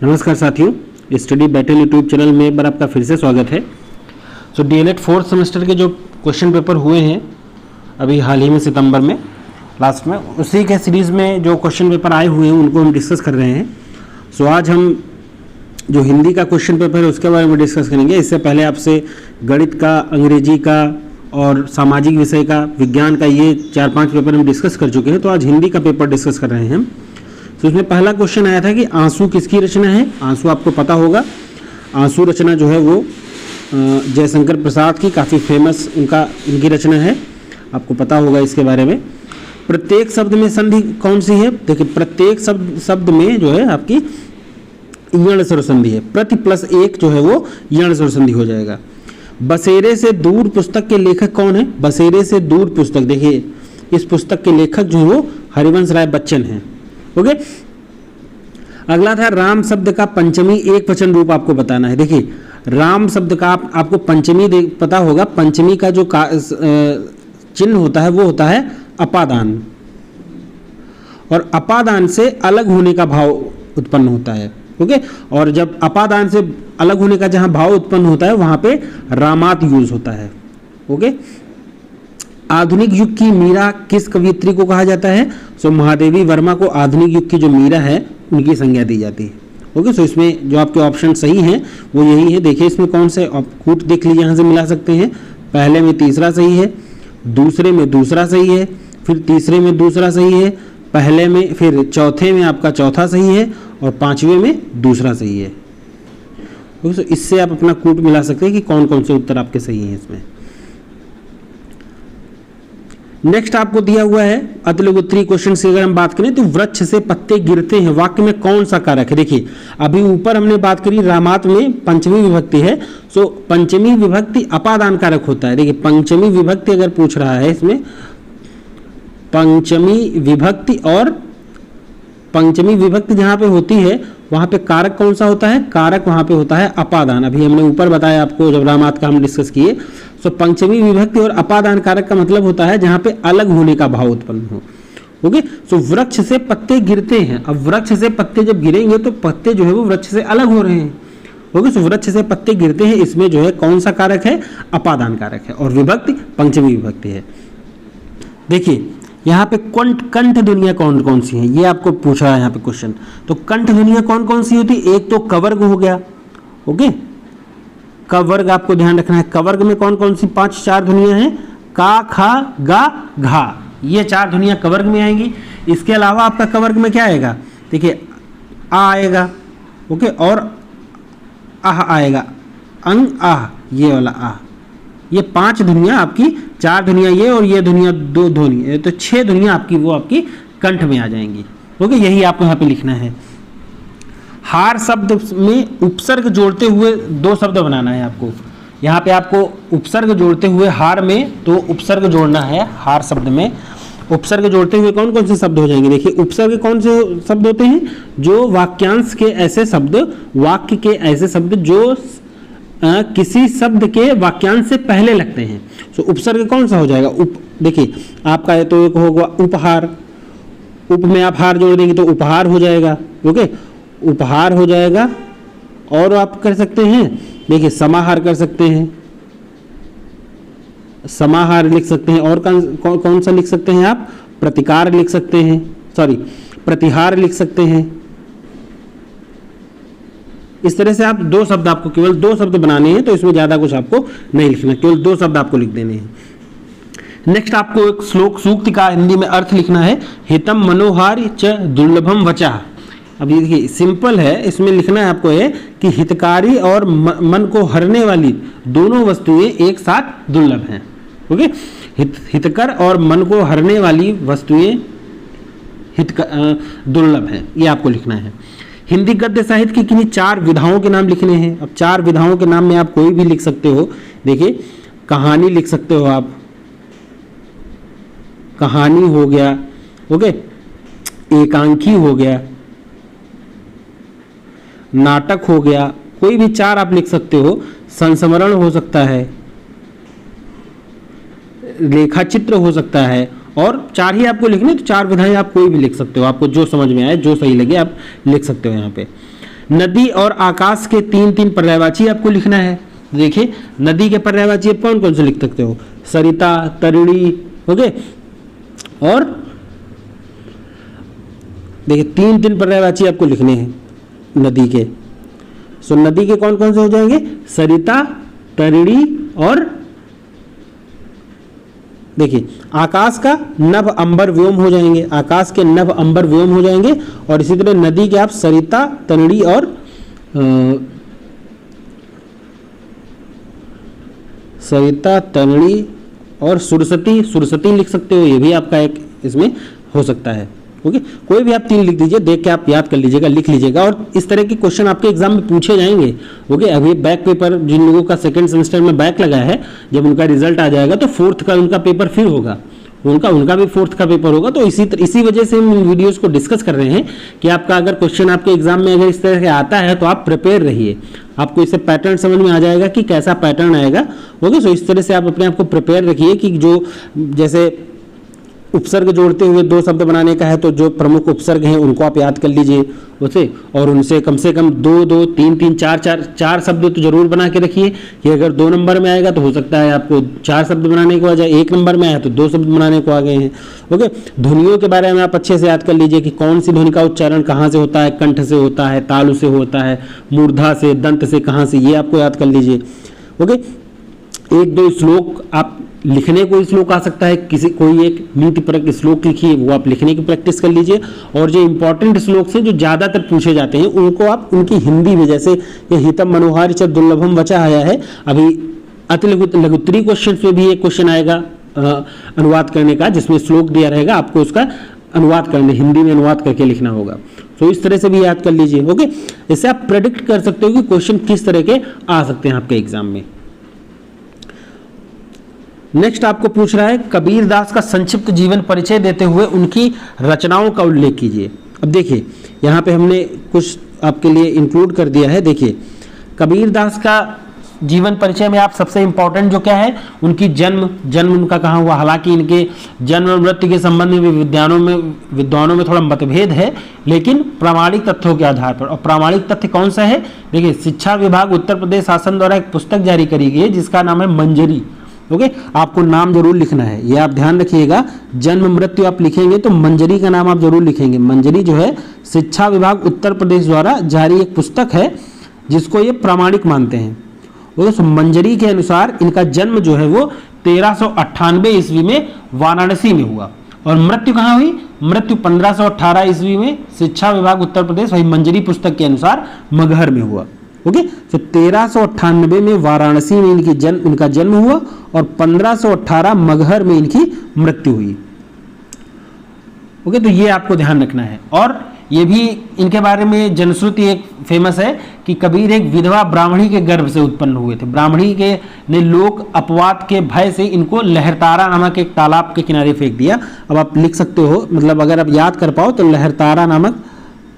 नमस्कार साथियों, study battle YouTube channel में एक बार आपका फिर से स्वागत है। सो डीएलएड फोर्थ सेमेस्टर के जो क्वेश्चन पेपर हुए हैं अभी हाल ही में सितंबर में लास्ट में, उसी के सीरीज़ में जो क्वेश्चन पेपर आए हुए हैं उनको हम डिस्कस कर रहे हैं। सो आज हम जो हिंदी का क्वेश्चन पेपर है उसके बारे में डिस्कस करेंगे। इससे पहले आपसे गणित का, अंग्रेजी का और सामाजिक विषय का, विज्ञान का, ये 4-5 पेपर हम डिस्कस कर चुके हैं। तो आज हिंदी का पेपर डिस्कस कर रहे हैं हम। तो उसमें पहला क्वेश्चन आया था कि आंसू किसकी रचना है। आंसू आपको पता होगा, आंसू रचना जो है वो जयशंकर प्रसाद की काफ़ी फेमस इनकी रचना है, आपको पता होगा इसके बारे में। प्रत्येक शब्द में संधि कौन सी है? देखिए, प्रत्येक शब्द में जो है आपकी यण स्वर संधि है। प्रति प्लस एक जो है वो यण स्वर संधि हो जाएगा। बसेरे से दूर पुस्तक के लेखक कौन है? बसेरे से दूर पुस्तक, देखिए इस पुस्तक के लेखक जो है वो हरिवंश राय बच्चन हैं। ओके, अगला था राम शब्द का पंचमी एक वचन रूप आपको बताना है। देखिए, राम शब्द का आपको पंचमी पता होगा। पंचमी का जो चिन्ह होता है वो होता है अपादान, और अपादान से अलग होने का भाव उत्पन्न होता है। ओके, और जब अपादान से अलग होने का जहां भाव उत्पन्न होता है वहां पे रामात यूज होता है। ओके, आधुनिक युग की मीरा किस कवियत्री को कहा जाता है? सो महादेवी वर्मा को आधुनिक युग की जो मीरा है उनकी संज्ञा दी जाती है। ओके, सो इसमें जो आपके ऑप्शन सही हैं वो यही है। देखिए इसमें कौन से कूट देख लीजिए, यहाँ से मिला सकते हैं। पहले में तीसरा सही है, दूसरे में दूसरा सही है, फिर तीसरे में दूसरा सही है, पहले में, फिर चौथे में आपका चौथा सही है, और पांचवें में दूसरा सही है। ओके, सो इससे आप अपना कूट मिला सकते हैं कि कौन कौन से उत्तर आपके सही हैं इसमें। नेक्स्ट आपको दिया हुआ है अतिलघुत्तरी क्वेश्चन से अगर हम बात करें तो वृक्ष से पत्ते गिरते हैं वाक्य में कौन सा कारक है? देखिए, अभी ऊपर हमने बात करी रामात में पंचमी विभक्ति है। सो पंचमी विभक्ति अपादान कारक होता है। देखिए, पंचमी विभक्ति अगर पूछ रहा है इसमें, पंचमी विभक्ति, और पंचमी विभक्ति जहां पे होती है वहां पे कारक कौन सा होता है? कारक वहां पे होता है अपादान। अभी हमने ऊपर बताया आपको जब रामात का हम डिस्कस किए। सो पंचमी विभक्ति और अपादान कारक का मतलब होता है जहां पे अलग होने का भाव उत्पन्न हो। ओके, सो वृक्ष से पत्ते गिरते हैं। अब वृक्ष से पत्ते जब गिरेंगे तो पत्ते जो है वो वृक्ष से अलग हो रहे हैं। ओके, सो वृक्ष से पत्ते गिरते हैं, इसमें जो है कौन सा कारक है? अपादान कारक है, और विभक्ति पंचमी विभक्ति है। देखिए यहाँ पे कंठ ध्वनियाँ कौन कौन सी हैं ये आपको पूछा है यहाँ पे क्वेश्चन। तो कंठ ध्वनियाँ कौन कौन सी होती है? एक तो कवर्ग हो गया। ओके, कवर्ग आपको ध्यान रखना है। कवर्ग में कौन कौन सी 5-4 ध्वनियाँ हैं? का, खा, गा, घा, ये 4 ध्वनियाँ कवर्ग में आएंगी। इसके अलावा आपका कवर्ग में क्या आएगा? देखिए, आ आएगा। ओके, और आह आएगा, अंग, आह, ये वाला आह। ये 5 ध्वनियाँ आपकी, 4 ध्वनियाँ ये और ये ध्वनियाँ 2 ध्वनि, तो 6 ध्वनियाँ आपकी वो आपकी कंठ में आ जाएंगी। ओके, यही आपको यहाँ पे लिखना है। हार शब्द में उपसर्ग जोड़ते हुए 2 शब्द बनाना है आपको। यहाँ पे आपको उपसर्ग जोड़ते हुए हार में तो उपसर्ग जोड़ना है। हार शब्द में उपसर्ग जोड़ते हुए कौन कौन से शब्द हो जाएंगे? देखिए, उपसर्ग कौन से शब्द होते हैं? जो वाक्यांश के ऐसे शब्द, वाक्य के ऐसे शब्द जो किसी शब्द के वाक्यांश से पहले लगते हैं। सो उपसर्ग कौन सा हो जाएगा? देखिए आपका तो एक होगा उपहार। उप में आप हार जोड़ देंगे तो उपहार हो जाएगा। ओके, उपहार हो जाएगा। और आप कर सकते हैं, देखिए समाहार कर सकते हैं, समाहार लिख सकते हैं। और कौन सा लिख सकते हैं आप? प्रतिकार लिख सकते हैं, सॉरी प्रतिहार लिख सकते हैं। इस तरह से आप 2 शब्द, आपको केवल 2 शब्द बनाने हैं, तो इसमें ज्यादा कुछ आपको नहीं लिखना, केवल 2 शब्द आपको लिख देने हैं। नेक्स्ट आपको एक श्लोक सूक्ति का हिंदी में अर्थ लिखना है। हितम मनोहार च दुर्लभम वचा। अब ये देखिए सिंपल है, इसमें लिखना है आपको है कि हितकारी और मन को हरने वाली दोनों वस्तुएं एक साथ दुर्लभ हैं। ओके, हितकर और मन को हरने वाली वस्तुएं दुर्लभ हैं, ये आपको लिखना है। हिंदी गद्य साहित्य की किन्हीं 4 विधाओं के नाम लिखने हैं। अब 4 विधाओं के नाम में आप कोई भी लिख सकते हो। देखिए, कहानी लिख सकते हो आप, कहानी हो गया। ओके, एकांकी हो गया, नाटक हो गया, कोई भी 4 आप लिख सकते हो। संस्मरण हो सकता है, रेखा चित्र हो सकता है, और 4 ही आपको लिखने, तो 4 विधाएं आप कोई भी लिख सकते हो, आपको जो समझ में आए, जो सही लगे आप लिख सकते हो यहाँ पे। नदी और आकाश के तीन तीन पर्यायवाची आपको लिखना है। देखिए नदी के पर्यायवाची आप कौन कौन से लिख सकते हो, सरिता, तरिणी, ओके। और देखिए तीन तीन पर्यायवाची आपको लिखने हैं नदी के। सो नदी के कौन कौन से हो जाएंगे, सरिता, तरिणी और देखिए आकाश का नभ, अंबर, व्योम हो जाएंगे, आकाश के नभ, अंबर, व्योम हो जाएंगे। और इसी तरह नदी के आप सरिता, तरिणी और सरिता, तरिणी और सुरसती, सुरसती लिख सकते हो, ये भी आपका एक इसमें हो सकता है, ओके। कोई भी आप तीन लिख दीजिए, देख के आप याद कर लीजिएगा, लिख लीजिएगा। और इस तरह के क्वेश्चन आपके एग्जाम में पूछे जाएंगे, ओके। अभी बैक पेपर जिन लोगों का सेकंड सेमेस्टर में बैक लगा है, जब उनका रिजल्ट आ जाएगा तो फोर्थ का उनका पेपर फिर होगा, उनका भी फोर्थ का पेपर होगा। तो इसी वजह से हम वीडियोस को डिस्कस कर रहे हैं कि आपका अगर क्वेश्चन आपके एग्जाम में अगर इस तरह से आता है तो आप प्रिपेयर रहिए, आपको इससे पैटर्न समझ में आ जाएगा कि कैसा पैटर्न आएगा, ओके। सो इस तरह से आप अपने आप को प्रिपेयर रखिए कि जो जैसे उपसर्ग जोड़ते हुए दो शब्द बनाने का है तो जो प्रमुख उपसर्ग हैं उनको आप याद कर लीजिए उसे, और उनसे कम से कम दो दो, तीन तीन, चार शब्द तो जरूर बना के रखिए कि अगर 2 नंबर में आएगा तो हो सकता है आपको 4 शब्द बनाने को आ जाए, 1 नंबर में आया तो 2 शब्द बनाने को आ गए हैं, ओके। ध्वनियों के बारे में आप अच्छे से याद कर लीजिए कि कौन सी ध्वनि का उच्चारण कहाँ से होता है, कंठ से होता है, तालु से होता है, मूर्धा से, दंत से, कहाँ से, ये आपको याद कर लीजिए, ओके। 1-2 श्लोक आप लिखने को श्लोक आ सकता है, किसी कोई एक नीति परक श्लोक लिखिए, वो आप लिखने की प्रैक्टिस कर लीजिए। और जो इंपॉर्टेंट श्लोक से जो ज्यादातर पूछे जाते हैं उनको आप उनकी हिंदी में, जैसे ये हितम मनोहारी च दुर्लभम वचा आया है, अभी अति लघुत्तरी क्वेश्चन में भी एक क्वेश्चन आएगा अनुवाद करने का, जिसमें श्लोक दिया रहेगा, आपको उसका अनुवाद करने, हिंदी में अनुवाद करके लिखना होगा। तो इस तरह से भी याद कर लीजिए, ओके। इससे आप प्रेडिक्ट कर सकते हो कि क्वेश्चन किस तरह के आ सकते हैं आपके एग्जाम में। नेक्स्ट आपको पूछ रहा है कबीर दास का संक्षिप्त जीवन परिचय देते हुए उनकी रचनाओं का उल्लेख कीजिए। अब देखिए यहाँ पे हमने कुछ आपके लिए इंक्लूड कर दिया है। देखिए कबीर दास का जीवन परिचय में आप सबसे इंपॉर्टेंट जो क्या है, उनकी जन्म उनका कहाँ हुआ। हालांकि इनके जन्म और मृत्यु के संबंध में विद्वानों में थोड़ा मतभेद है, लेकिन प्रामाणिक तथ्यों के आधार पर। और प्रामाणिक तथ्य कौन सा है, देखिए शिक्षा विभाग उत्तर प्रदेश शासन द्वारा एक पुस्तक जारी करी गई है जिसका नाम है मंजरी, ओके। आपको नाम जरूर लिखना है, ये आप ध्यान रखिएगा। जन्म मृत्यु आप लिखेंगे तो मंजरी का नाम आप जरूर लिखेंगे। मंजरी जो है शिक्षा विभाग उत्तर प्रदेश द्वारा जारी एक पुस्तक है जिसको ये प्रामाणिक मानते हैं। तो मंजरी के अनुसार इनका जन्म जो है वो 1398 ईस्वी में वाराणसी में हुआ, और मृत्यु कहाँ हुई, मृत्यु 1518 ईस्वी में शिक्षा विभाग उत्तर प्रदेश वही मंजरी पुस्तक के अनुसार मगहर में हुआ, ओके। तो 1398 में वाराणसी में इनका जन्म हुआ और 1518 मगहर में इनकी मृत्यु हुई, ओके। तो ये आपको ध्यान रखना है। और ये भी इनके बारे में जनश्रुति एक फेमस है कि कबीर एक विधवा ब्राह्मणी के गर्भ से उत्पन्न हुए थे। ब्राह्मणी के ने लोक अपवाद के भय से इनको लहरतारा नामक एक तालाब के किनारे फेंक दिया। अब आप लिख सकते हो, मतलब अगर आप याद कर पाओ तो लहरतारा नामक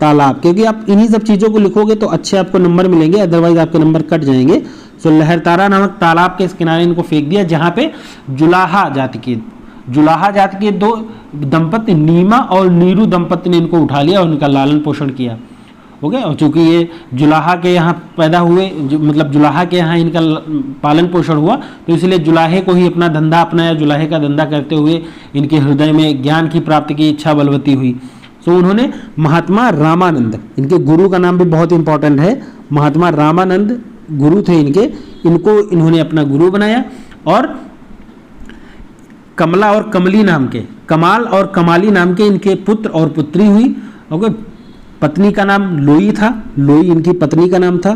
तालाब, क्योंकि आप इन्हीं सब चीज़ों को लिखोगे तो अच्छे आपको नंबर मिलेंगे, अदरवाइज आपके नंबर कट जाएंगे। सो लहरतारा नामक तालाब के इस किनारे इनको फेंक दिया, जहाँ पे जुलाहा जाति के 2 दंपति नीमा और नीरू दंपति ने इनको उठा लिया और उनका लालन पोषण किया, ओके। और चूंकि ये जुलाहा के यहाँ पैदा हुए, मतलब जुलाहा के यहाँ इनका पालन पोषण हुआ, तो इसलिए जुलाहे को ही अपना धंधा अपनाया। जुलाहे का धंधा करते हुए इनके हृदय में ज्ञान की प्राप्ति की इच्छा बलवती हुई। तो उन्होंने महात्मा रामानंद, इनके गुरु का नाम भी बहुत इंपॉर्टेंट है, महात्मा रामानंद गुरु थे इनको इन्होंने अपना गुरु बनाया। और कमला और कमली नाम के, कमाल और कमाली नाम के इनके पुत्र और पुत्री हुई, ओके। पत्नी का नाम लोई था, लोई इनकी पत्नी का नाम था।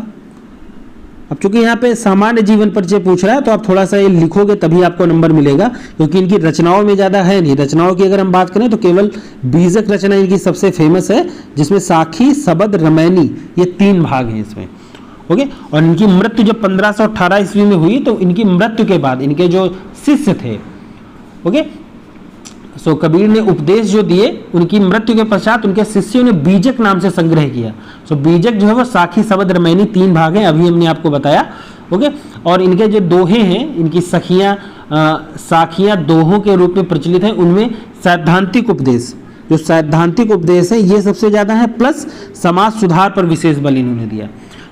अब चूंकि यहाँ पे सामान्य जीवन परिचय पूछ रहा है तो आप थोड़ा सा ये लिखोगे तभी आपको नंबर मिलेगा, क्योंकि इनकी रचनाओं में ज़्यादा है नहीं। रचनाओं की अगर हम बात करें तो केवल बीजक रचना इनकी सबसे फेमस है, जिसमें साखी, सबद, रमैनी, ये 3 भाग हैं इसमें, ओके। और इनकी मृत्यु जब 1518 ईस्वी में हुई तो इनकी मृत्यु के बाद इनके जो शिष्य थे, ओके, सो कबीर ने उपदेश जो दिए, उनकी मृत्यु के पश्चात उनके शिष्यों ने बीजक नाम से संग्रह किया। सो बीजक जो है वो साखी, सबद, रमैनी 3 भाग हैं, अभी हमने आपको बताया, ओके। और इनके जो दोहे हैं, इनकी साखियां दोहों के रूप में प्रचलित हैं। उनमें सैद्धांतिक उपदेश, जो सैद्धांतिक उपदेश है ये सबसे ज़्यादा है, प्लस समाज सुधार पर विशेष बल इन्होंने दिया।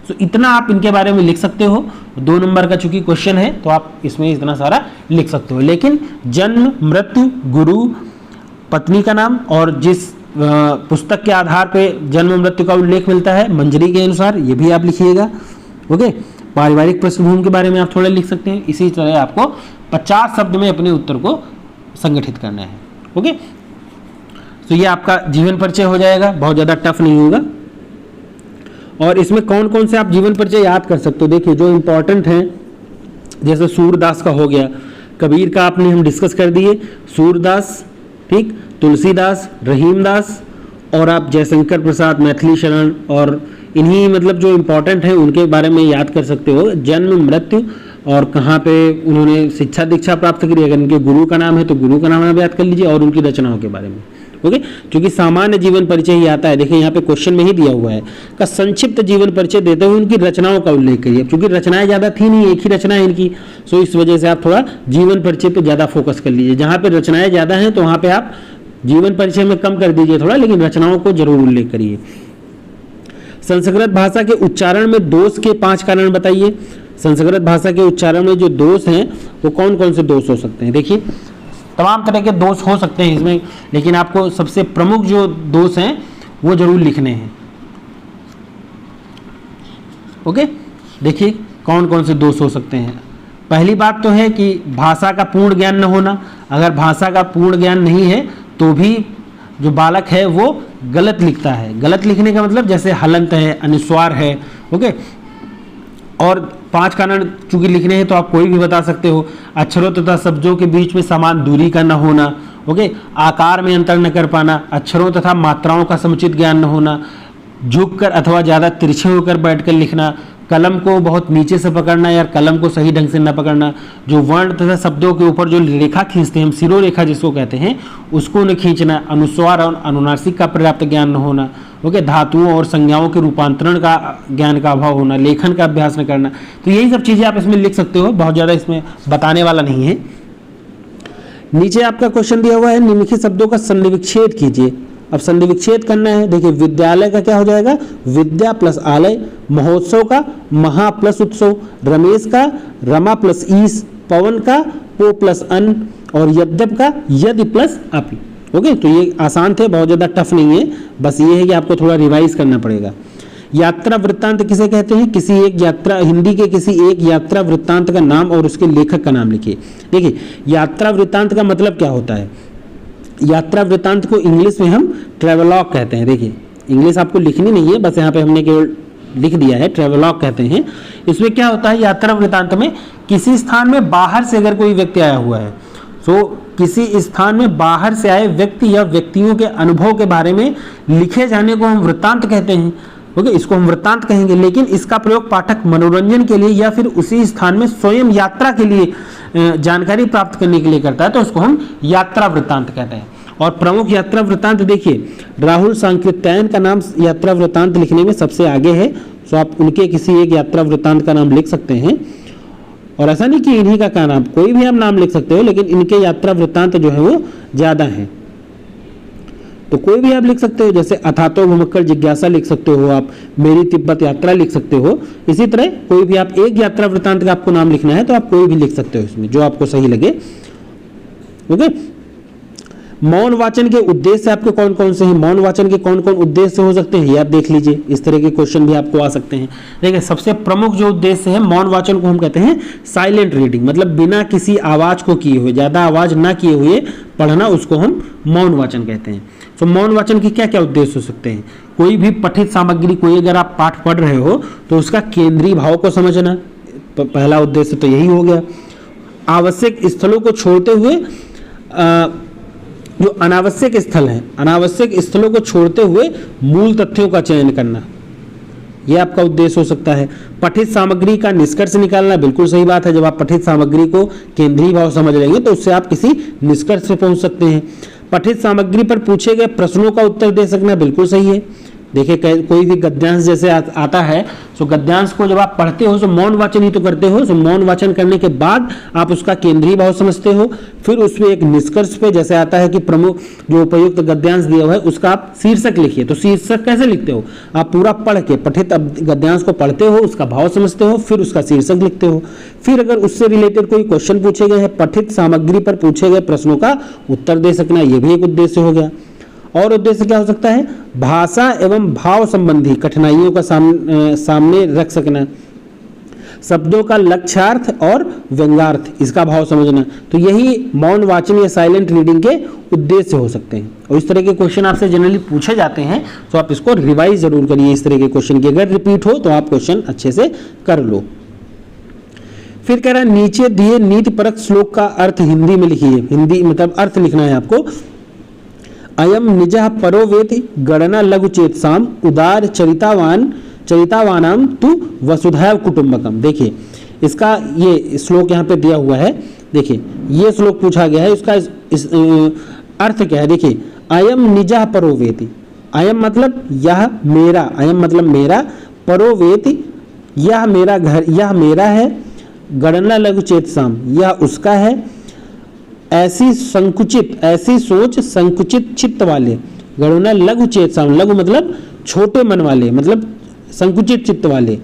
तो इतना आप इनके बारे में लिख सकते हो। 2 नंबर का चूंकि क्वेश्चन है तो आप इसमें इतना सारा लिख सकते हो। लेकिन जन्म, मृत्यु, गुरु, पत्नी का नाम और जिस पुस्तक के आधार पे जन्म मृत्यु का उल्लेख मिलता है मंजरी के अनुसार, ये भी आप लिखिएगा। ओके, पारिवारिक पृष्ठभूमि के बारे में आप थोड़ा लिख सकते हैं। इसी तरह आपको 50 शब्द में अपने उत्तर को संगठित करना है। ओके, तो ये आपका जीवन परिचय हो जाएगा, बहुत ज़्यादा टफ नहीं होगा। और इसमें कौन कौन से आप जीवन परिचय याद कर सकते हो, देखिए जो इंपॉर्टेंट हैं, जैसे सूरदास का हो गया, कबीर का आपने हम डिस्कस कर दिए, सूरदास, ठीक, तुलसीदास, रहीमदास, और आप जयशंकर प्रसाद, मैथिली शरण, और इन्हीं मतलब जो इम्पोर्टेंट हैं उनके बारे में याद कर सकते हो। जन्म, मृत्यु और कहाँ पे उन्होंने शिक्षा दीक्षा प्राप्त करी, अगर इनके गुरु का नाम है तो गुरु का नाम आप याद कर लीजिए, और उनकी रचनाओं के बारे में। ओके, क्योंकि सामान्य जीवन परिचय ही आता है, देखिए यहाँ पे क्वेश्चन में ही दिया हुआ है का संक्षिप्त जीवन परिचय देते हुए उनकी रचनाओं का उल्लेख करिए। क्योंकि रचनाएं ज़्यादा थी नहीं, एक ही रचना है इनकी, सो इस वजह से आप थोड़ा जीवन परिचय पे ज़्यादा फोकस कर लीजिए। जहाँ पे रचनाएं ज़्यादा हैं तो वहाँ पे आप जीवन परिचय में कम कर दीजिए थोड़ा, लेकिन रचनाओं को जरूर उल्लेख करिए। संस्कृत भाषा के उच्चारण में दोष के 5 कारण बताइए। संस्कृत भाषा के उच्चारण में जो दोष हैं वो कौन कौन से दोष हो सकते हैं। देखिए तमाम तरह के दोष हो सकते हैं इसमें, लेकिन आपको सबसे प्रमुख जो दोष हैं वो जरूर लिखने हैं। ओके, देखिए कौन कौन से दोष हो सकते हैं। पहली बात तो है कि भाषा का पूर्ण ज्ञान न होना। अगर भाषा का पूर्ण ज्ञान नहीं है तो भी जो बालक है वो गलत लिखता है। गलत लिखने का मतलब जैसे हलंत है, अनुस्वार है। ओके, और 5 कारण चूंकि लिखने हैं तो आप कोई भी बता सकते हो। अक्षरों तथा शब्दों के बीच में समान दूरी का न होना। ओके, आकार में अंतर न कर पाना, अक्षरों तथा मात्राओं का समुचित ज्ञान न होना, झुककर अथवा ज़्यादा तिरछे होकर बैठकर लिखना, कलम को बहुत नीचे से पकड़ना या कलम को सही ढंग से न पकड़ना, जो वर्ण तथा शब्दों के ऊपर जो रेखा खींचते हैं हम शिरोरेखा जिसको कहते हैं उसको न खींचना, अनुस्वार और अनुनासिक का पर्याप्त ज्ञान न होना। ओके, धातुओं और संज्ञाओं के रूपांतरण का ज्ञान का अभाव होना, लेखन का अभ्यास न करना। तो यही सब चीज़ें आप इसमें लिख सकते हो, बहुत ज़्यादा इसमें बताने वाला नहीं है। नीचे आपका क्वेश्चन दिया हुआ है, निम्नलिखित शब्दों का सन्निविच्छेद कीजिए। अब सन्निविच्छेद करना है। देखिए विद्यालय का क्या हो जाएगा, विद्या प्लस आलय, महोत्सव का महा प्लस उत्सव, रमेश का रमा प्लस ईस, पवन का पो प्लस अन, और यद्यप का यदि प्लस अपि। ओके, तो ये आसान थे, बहुत ज़्यादा टफ नहीं है, बस ये है कि आपको थोड़ा रिवाइज करना पड़ेगा। यात्रा वृत्तांत किसे कहते हैं, किसी एक यात्रा, हिंदी के किसी एक यात्रा वृत्तांत का नाम और उसके लेखक का नाम लिखिए। देखिए यात्रा वृत्तांत का मतलब क्या होता है, यात्रा वृत्तांत को इंग्लिश में हम ट्रेवलॉग कहते हैं। देखिए इंग्लिश आपको लिखनी नहीं है, बस यहाँ पे हमने केवल लिख दिया है, ट्रेवलॉग कहते हैं। इसमें क्या होता है, यात्रा वृत्तांत में किसी स्थान में बाहर से अगर कोई व्यक्ति आया हुआ है, तो किसी स्थान में बाहर से आए व्यक्ति या व्यक्तियों के अनुभव के बारे में लिखे जाने को हम वृत्तांत कहते हैं। ओके, इसको हम वृत्तांत कहेंगे, लेकिन इसका प्रयोग पाठक मनोरंजन के लिए या फिर उसी स्थान में स्वयं यात्रा के लिए जानकारी प्राप्त करने के लिए करता है, तो उसको हम यात्रा वृत्तांत कहते हैं। और प्रमुख यात्रा वृत्तांत देखिए, राहुल सांकृत्यायन का नाम यात्रा वृत्तांत लिखने में सबसे आगे है, तो आप उनके किसी एक यात्रा वृत्तांत का नाम लिख सकते हैं। और ऐसा नहीं कि इन्हीं का नाम, कोई भी आप नाम लिख सकते हो, लेकिन इनके यात्रा वृत्तांत जो है वो ज़्यादा हैं, तो कोई भी आप लिख सकते हो। जैसे अथातो भूमक्कर जिज्ञासा लिख सकते हो आप, मेरी तिब्बत यात्रा लिख सकते हो। इसी तरह कोई भी आप एक यात्रा वृत्तांत का आपको नाम लिखना है तो आप कोई भी लिख सकते हो इसमें, जो आपको सही लगे। ओके, मौन वाचन के उद्देश्य आपके कौन कौन से हैं, मौन वाचन के कौन कौन उद्देश्य हो सकते हैं ये आप देख लीजिए। इस तरह के क्वेश्चन भी आपको आ सकते हैं। देखिए सबसे प्रमुख जो उद्देश्य है मौन वाचन को हम कहते हैं साइलेंट रीडिंग, मतलब बिना किसी आवाज को किए हुए, ज्यादा आवाज ना किए हुए पढ़ना, उसको हम मौन वाचन कहते हैं। तो मौन वाचन के क्या क्या उद्देश्य हो सकते हैं, कोई भी पठित सामग्री, कोई अगर आप पाठ पढ़ रहे हो तो उसका केंद्रीय भाव को समझना, पहला उद्देश्य तो यही हो गया। आवश्यक स्थलों को छोड़ते हुए जो अनावश्यक स्थल हैं, अनावश्यक स्थलों को छोड़ते हुए मूल तथ्यों का चयन करना, यह आपका उद्देश्य हो सकता है। पठित सामग्री का निष्कर्ष निकालना, बिल्कुल सही बात है, जब आप पठित सामग्री को केंद्रीय भाव समझ लेंगे तो उससे आप किसी निष्कर्ष पे पहुंच सकते हैं। पठित सामग्री पर पूछे गए प्रश्नों का उत्तर दे सकना, बिल्कुल सही है। देखिए कोई भी गद्यांश जैसे आता है, तो गद्यांश को जब आप पढ़ते हो तो मौन वाचन ही तो करते हो। तो मौन वाचन करने के बाद आप उसका केंद्रीय भाव समझते हो, फिर उसमें एक निष्कर्ष पे जैसे आता है कि प्रमुख जो उपयुक्त गद्यांश दिया हुआ है उसका आप शीर्षक लिखिए। तो शीर्षक कैसे लिखते हो, आप पूरा पढ़ के पठित गद्यांश को पढ़ते हो, उसका भाव समझते हो, फिर उसका शीर्षक लिखते हो। फिर अगर उससे रिलेटेड कोई क्वेश्चन पूछे गए हैं, पठित सामग्री पर पूछे गए प्रश्नों का उत्तर दे सकना, यह भी एक उद्देश्य हो गया। और उद्देश्य क्या हो सकता है, भाषा एवं भाव संबंधी कठिनाइयों का सामने रख सकना, शब्दों का लक्ष्यार्थ और व्यंग्यार्थ इसका भाव समझना। तो यही मौन वाचन या साइलेंट रीडिंग के उद्देश्य हो सकते हैं। और इस तरह के क्वेश्चन आपसे जनरली पूछे जाते हैं, तो आप इसको रिवाइज जरूर करिए। इस तरह के क्वेश्चन की अगर रिपीट हो तो आप क्वेश्चन अच्छे से कर लो। फिर कह रहा है नीचे दिए नीति परक श्लोक का अर्थ हिंदी में लिखिए। हिंदी मतलब अर्थ लिखना है आपको। अयम निजः परो वेति गणना लघु चेतसाम उदार चरितावानाम तु वसुधैव कुटुंबकम। देखिए इसका ये श्लोक यहाँ पे दिया हुआ है। देखिए ये श्लोक पूछा गया है, इसका अर्थ क्या है। देखिए अयम निजः परो वेति, अयम मतलब यह मेरा, अयम मतलब मेरा, परो वेति यह मेरा घर, यह मेरा है, गणना लघु चेतसाम यह उसका है, ऐसी संकुचित, ऐसी सोच संकुचित चित्त वाले, गणना लघु चेतसाम, लघु मतलब छोटे मन वाले, मतलब संकुचित चित्त वाले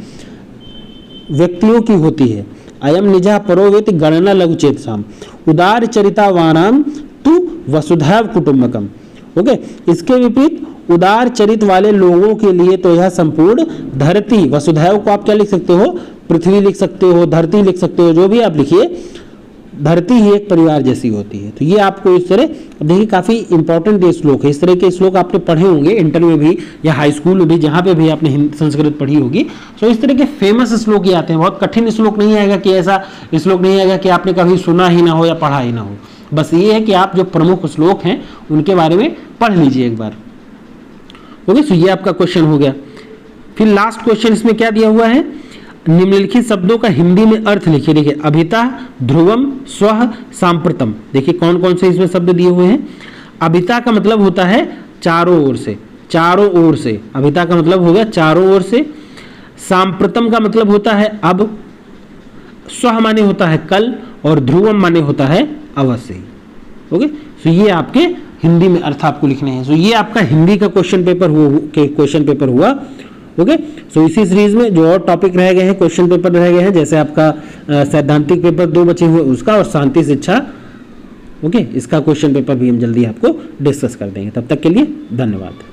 व्यक्तियों की होती है। अयम निजः परोवेति गणना लघु चेतसाम उदार चरितावानाम तु वसुधैव कुटुंबकम। ओके, इसके विपरीत उदार चरित वाले लोगों के लिए तो यह संपूर्ण धरती, वसुधैव को आप क्या लिख सकते हो, पृथ्वी लिख सकते हो, धरती लिख सकते हो, जो भी आप लिखिए, धरती ही एक परिवार जैसी होती है। तो ये आपको इस तरह, देखिए काफी इंपॉर्टेंट ये श्लोक है। इस तरह के श्लोक आपने पढ़े होंगे इंटर में भी या हाई स्कूल में भी, जहाँ पे भी आपने संस्कृत पढ़ी होगी। तो इस तरह के फेमस श्लोक ही आते हैं, बहुत कठिन श्लोक नहीं आएगा कि ऐसा श्लोक नहीं आएगा कि आपने कभी सुना ही ना हो या पढ़ा ही ना हो। बस ये है कि आप जो प्रमुख श्लोक हैं उनके बारे में पढ़ लीजिए एक बार। ओके, तो ये आपका क्वेश्चन हो गया। फिर लास्ट क्वेश्चन इसमें क्या दिया हुआ है, निम्नलिखित शब्दों का हिंदी में अर्थ लिखिए। देखिए अभिता, ध्रुवम, स्वः, सांप्रतम। देखिए कौन कौन से इसमें शब्द दिए हुए हैं। अभिता का मतलब होता है चारों ओर से, चारों ओर से, अभिता का मतलब हो गया चारों ओर से। सांप्रतम का मतलब होता है अब, स्वः माने होता है कल, और ध्रुवम माने होता है अवश्य ही। ओके, तो ये आपके हिंदी में अर्थ आपको लिखने हैं। तो ये आपका हिंदी का क्वेश्चन पेपर हुआ। ओके, सो इसी सीरीज में जो और टॉपिक रह गए हैं, क्वेश्चन पेपर रह गए हैं, जैसे आपका सैद्धांतिक पेपर 2 बचे हुए उसका, और शांति शिक्षा, ओके, इसका क्वेश्चन पेपर भी हम जल्दी आपको डिस्कस कर देंगे। तब तक के लिए धन्यवाद।